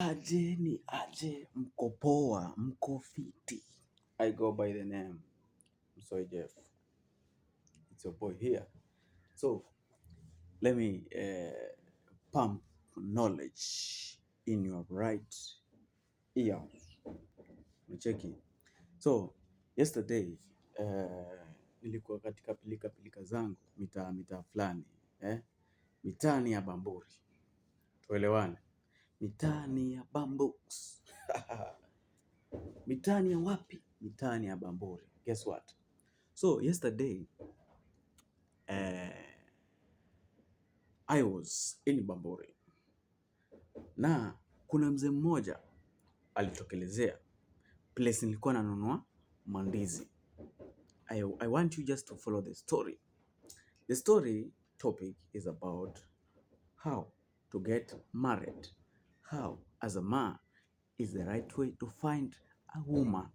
Aje ni aje, mko poa, mko fiti. I go by the name Msoy Jeff. It's your boy here. So let me pump knowledge in your right ear. Mcheki. So yesterday nilikuwa katika pilika pilika zangu mitaa fulani mitaani ya Bamburi. Tuelewane. Mitaani ya Bambooks. Mitaani ya wapi? Mitaani ya Bamburi. Guess what? So yesterday, I was in Bamburi. Na kuna mzee mmoja alitokelezea place nilikuwa nanunua mandizi. I want you just to follow the story. The story topic is about how to get married. How, as a man, is the right way to find a woman,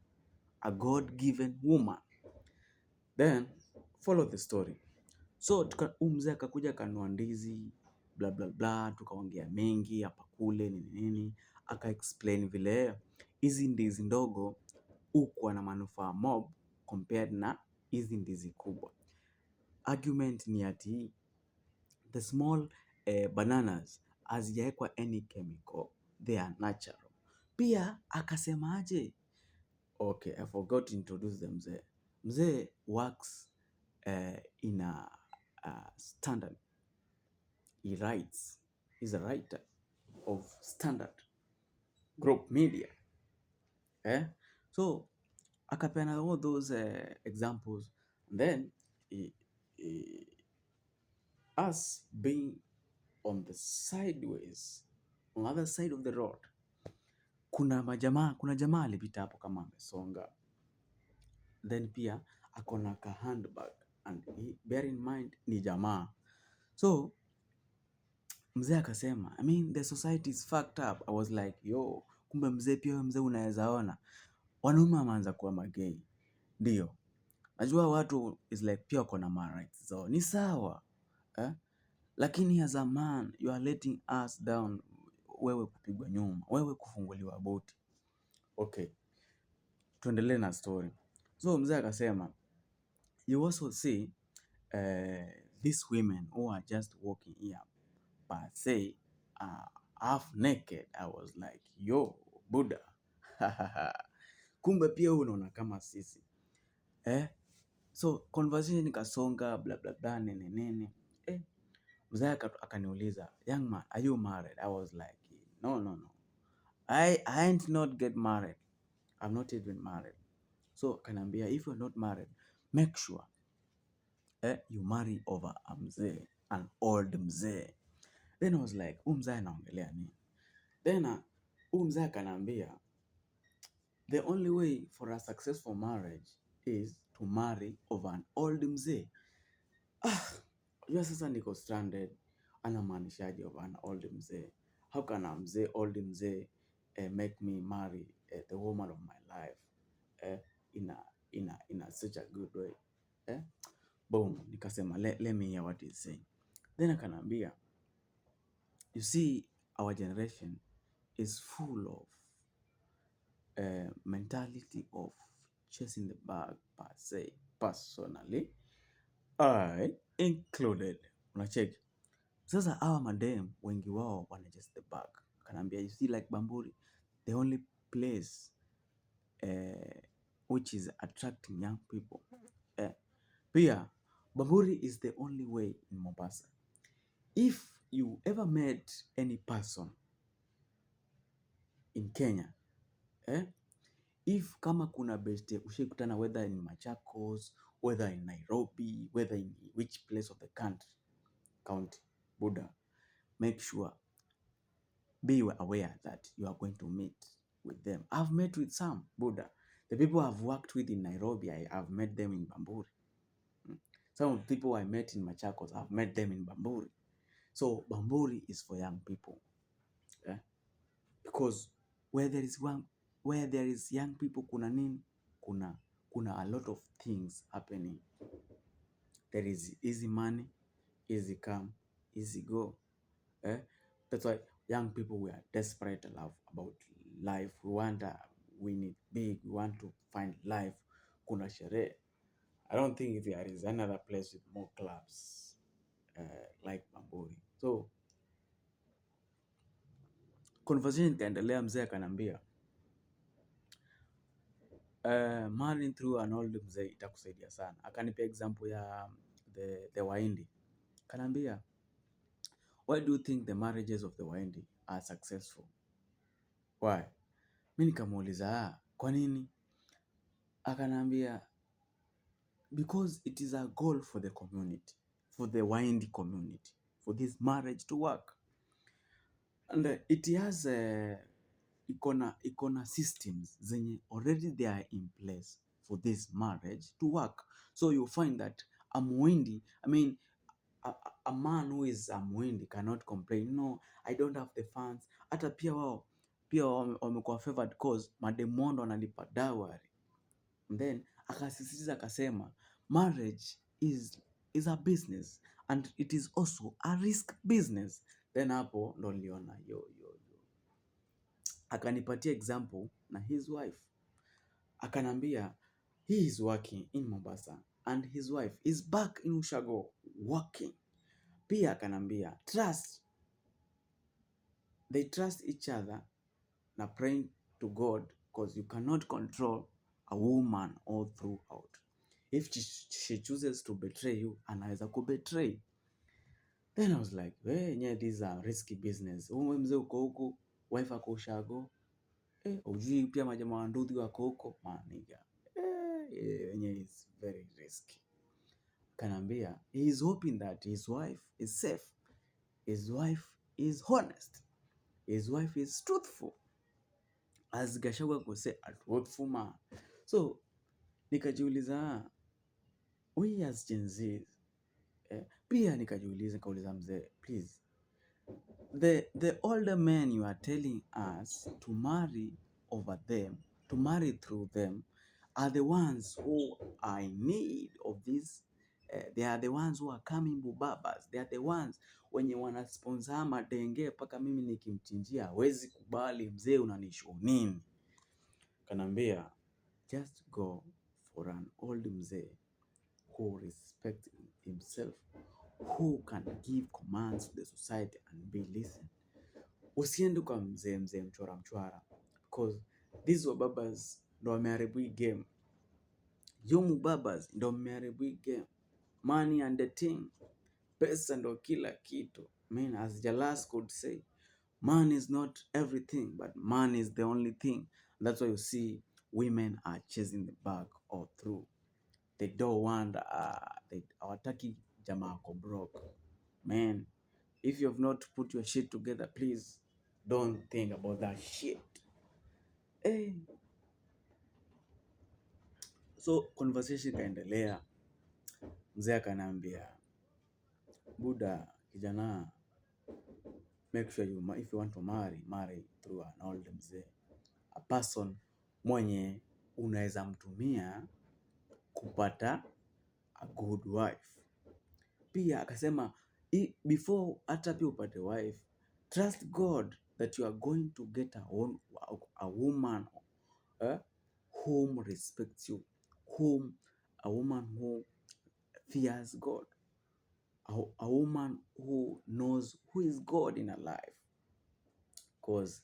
a God-given woman. Then, follow the story. So, mzee akakuja akanunua ndizi, bla bla bla, tukaongea mengi, hapa kule, nini, aka explain vile, hizi ndizi ndogo, hukuwa na manufaa mob, compared na hizi ndizi kubwa. Argument ni ati, the small bananas, hazijaekwa any chemical, they are natural. Pia, akasema aje, okay, I forgot to introduce the mzee. Mzee works in a Standard. He writes. He's a writer of Standard Group Media. So akapeana all those examples. And then us being on the sideways, on the other side of the road, kuna jamaa alipita hapo kama amesonga. Then pia akona ka handbag, and bear in mind ni jamaa. So mzee akasema, I mean the society is fucked up. I was like, yo, kumbe mzee pia mzee unaweza ona wanaume wameanza kuwa magay. Ndio. Najua watu is like pia wako na ma rights zao. Ni sawa. Lakini as a man, you are letting us down. Wewe kupigwa nyuma, wewe kufunguliwa boti. Okay. Tuendelee na story. So mzee akasema, you also see these women who are just walking here per se, half naked. I was like, yo, Buddha. Kumbe pia unaona kama sisi. So conversation ikasonga bla bla bla nene. Mzee akaniuliza, young man, are you married? I was like, no. I ain't not get married. I'm not even married. So kanambia, if you're not married, make sure you marry over a mzee, an old mzee. Then I was like, mzee anaongelea nini? Then mzee akanambia, the only way for a successful marriage is to marry over an old mzee. Sasa niko stranded. Anamaanishaje over an old mzee? How can a mzee, old mzee make me marry the woman of my life in a such a good way? Boom, nikasema let me hear what he's saying. Then akanambia, you see, our generation is full of mentality of chasing the bag per se. Personally, I included. Unacheki. Sasa hawa madem wengi wao wana chase the bag. Kanambia, you see, like Bamburi, the only place which is attracting young people. Pia Bamburi is the only way in Mombasa. If you ever met any person in Kenya, if kama kuna best ushikutana, whether in Machakos, whether in Nairobi, whether in which place of the county, Buddha, make sure, be aware that you are going to meet with them. I've met with some, Buddha. The people I've worked with in Nairobi, I've met them in Bamburi. Some of the people I met in Machakos, I've met them in Bamburi. So Bamburi is for young people. Because where there is young people, kuna nini? Kuna a lot of things happening. There is easy money, easy come, easy go. That's why young people, we are desperate about life. We need big, we want to find life. Kuna sherehe. I don't think there is another place with more clubs like Bamburi. So conversation ikaendelea, mzee akanambia marrying through an old mzee itakusaidia sana. Akanipea example ya the Wahindi. Kanambia, why do you think the marriages of the Wahindi are successful? Why? Mimi nikamuuliza, kwa nini? Akanambia, because it is a goal for the community, for the Wahindi community, for this marriage to work. And it has ikona systems zenye already they are in place for this marriage to work. So you find that a Muhindi, I mean, a man who is a Muhindi cannot complain, no, I don't have the funds. Hata pia wao wamekuwa favored cause mademondo wanalipa dowry. And then akasisitiza akasema marriage is a business and it is also a risk business. Then hapo ndo niliona yo. Akanipatia example na his wife. Akanambia he is working in Mombasa and his wife is back in Ushago working. Pia akanambia they trust each other na praying to God because you cannot control a woman all throughout. If she chooses to betray you, anaweza kubetray. Then I was like, yeah, these are risky business. Uwe mzee uko huku, wife ako Ushago. Ujui pia majamaa wa nduthi wako huko, maniga. Is very risky. Kanambia, he is hoping that his wife is safe. His wife is honest. His wife is truthful. As Gachagua could say, a truthful man. So, nikajiuliza, we as Gen Z, pia nikauliza mzee, please, the older men you are telling us to marry over them, to marry through them, are the ones who are in need of this. They are the ones who are coming bubabas. They are the ones wenye wanasponsor madenge mpaka mimi nikimchinjia hawezi kubali. Mzee unanisho nini? Kanambia, just go for an old mzee who respects himself, who can give commands to the society and be listened. Usiende kwa mzee mchwara because these were babas ndo wameharibu hii game. Yomu babas ndo wameharibu hii game. Money and the thing. Pesa ndo kila kitu. I mean, as Jalas could say, money is not everything, but money is the only thing. That's why you see women are chasing the bag all through. They don't want, hawataki jamaa ako broke. Man, if you have not put your shit together, please don't think about that shit. Hey. So conversation ikaendelea. Mzee akaniambia, Buda kijana, make sure if you want to marry through an old mzee, a person mwenye unaweza mtumia kupata a good wife. Pia akasema before hata pia upate wife, trust God that you are going to get a woman whom respects you, a woman who fears God, a woman who knows who is God in her life. Because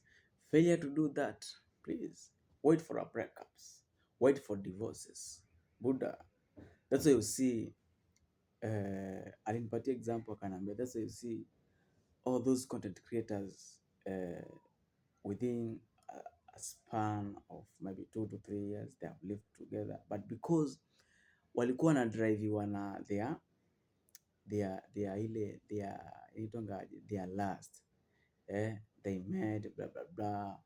failure to do that, please wait for our breakups, wait for divorces. Buddha, that's why you see, alinipatia example akanambia, that's why you see all those content creators within a span of maybe 2 to 3 years they have lived together, but because walikuwa na drive na their last, they made blah blah blah,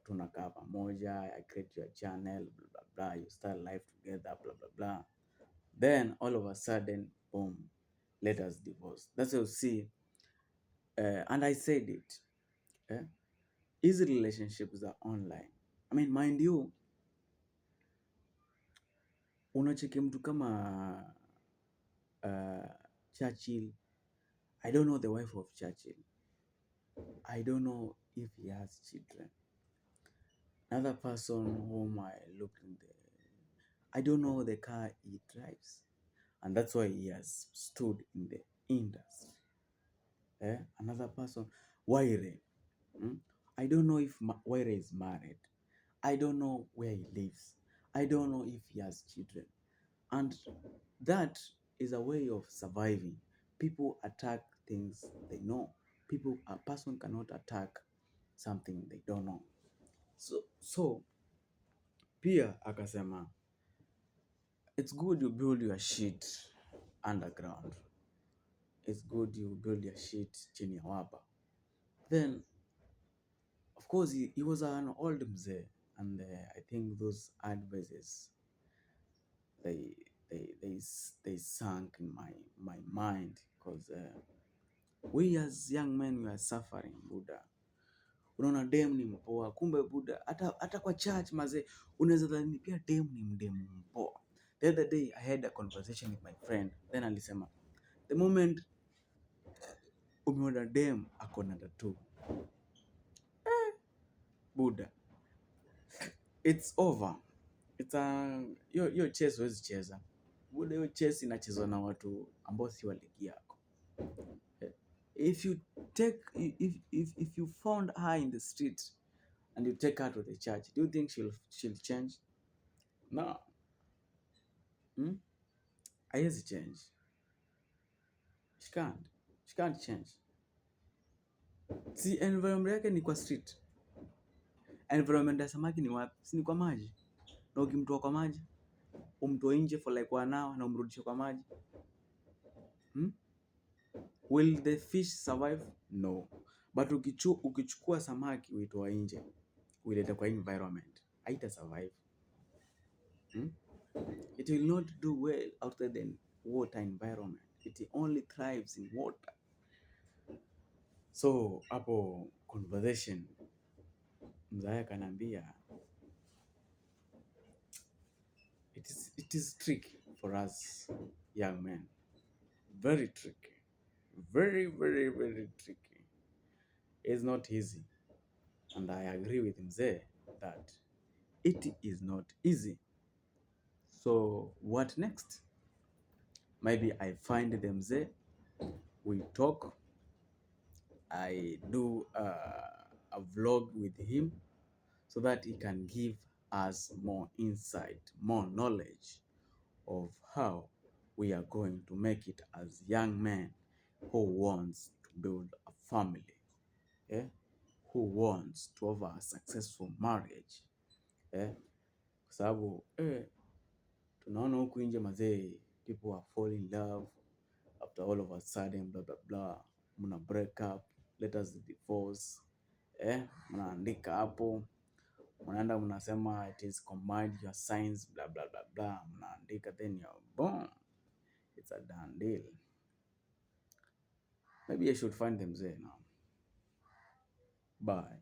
tunakaa pamoja, I create your channel blah blah blah, you start life together blah blah blah, then all of a sudden boom, let us divorce. That's what you see. And I said it, easy relationships are online. I mean, mind you, unacheki mtu kama Churchill. I don't know the wife of Churchill, I don't know if he has children. Another person whom I looked in the, I don't know the car he drives, and that's why he has stood in the industry. Another person, Waire. Hmm? I don't know if Waire is married. I don't know where he lives. I don't know if he has children. And that is a way of surviving. People attack things they know. A person cannot attack something they don't know. So pia akasema it's good you build your shit underground. It's good you build your shit chini ya wapa. Then of course he was an old mzee, and I think those advices they they sunk in my mind, because we as young men we are suffering Buddha. Unaona dem ni mpoa, kumbe Buddha hata kwa church mazee unaweza dhani pia dem ni mdemu mpoa. The other day I had a conversation with my friend, then alisema the moment umeona dem ako na tattoo, Buddha, it's over. It's hiyo chess huwezi cheza Buddha, hiyo chess inachezwa na watu ambao si wa ligi yako. If you take if you found her in the street and you take her to the church, do you think she'll change? No. Haiwezi change. She can't change. Si environment yake ni kwa street. Environment ya samaki ni wapi? Si ni kwa maji. Na ukimtoa kwa maji, umtoe nje for like 1 hour na umrudishe kwa maji. Will the fish survive? No. But ukichukua samaki uitoa nje, uilete kwa environment, haita survive. It will not do well outside the water environment. It only thrives in water. So hapo conversation mzaya kanambia it is tricky for us young men. Very tricky. Very, very, very tricky. It's not easy. And I agree with mzee that it is not easy. So what next? Maybe I find the mzee, we talk, I do a vlog with him so that he can give us more insight, more knowledge of how we are going to make it as young men who wants to build a family, who wants to have a successful marriage, kwa sababu tunaona huku nje mazee, people are falling in love after all of a sudden blah blah blah, muna break up, let us divorce, mnaandika hapo, mnaenda mnasema it is combined your signs blah blah blah blah, mnaandika, then you're boom, it's a done deal. Maybe I should find them there now. Bye.